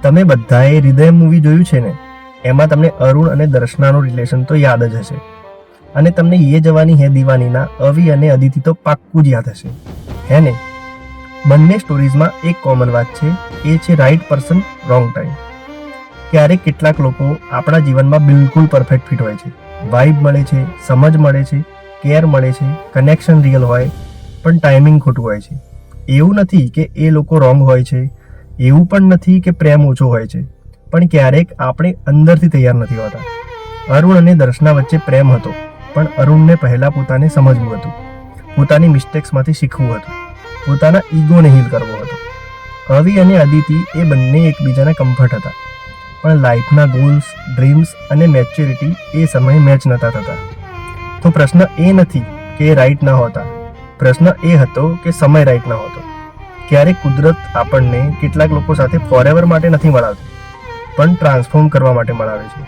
તમે બધાએ હૃદય મૂવી જોયું છે ને? એમાં તમને અરુણ અને દર્શનાનું રિલેશન તો યાદ જ હશે, અને તમને યે જવાની હે દીવાનીના અવી અને અદિતિ તો પાક્કું જ યાદ હશે, હે ને? બંને સ્ટોરીઝમાં એક કોમન વાત છે, એ છે રાઈટ પર્સન રોંગ ટાઈમ. ક્યારેક કેટલાક લોકો આપણા જીવનમાં બિલકુલ પરફેક્ટ ફિટ હોય છે, વાઇબ મળે છે, સમજ મળે છે, કેર મળે છે, કનેક્શન રિયલ હોય, પણ ટાઈમિંગ ખોટું હોય છે. એવું નથી કે એ લોકો રોંગ હોય છે, એવું પણ નથી કે પ્રેમ ઓછો હોય છે, પણ ક્યારેક આપણે અંદરથી તૈયાર નથી હોતા. અરુણ અને દર્શના વચ્ચે પ્રેમ હતો, પણ અરુણને પહેલાં પોતાને સમજવું હતું, પોતાની મિસ્ટેક્સમાંથી શીખવું હતું, પોતાના ઈગોને હીલ કરવો હતો. અવી અને અદિતિ એ બંને એકબીજાના કમ્ફર્ટ હતા, પણ લાઈફના ગોલ્સ, ડ્રીમ્સ અને મેચ્યોરિટી એ સમયે મેચ નહોતા થતા. તો પ્રશ્ન એ નથી કે એ રાઈટ ના હોતા, પ્રશ્ન એ હતો કે સમય રાઈટ ના હોતો. ક્યારેક કુદરત આપણને કેટલાક લોકો સાથે ફોરએવર માટે નથી મળાવતી, પણ ટ્રાન્સફોર્મ કરવા માટે મળાવે છે.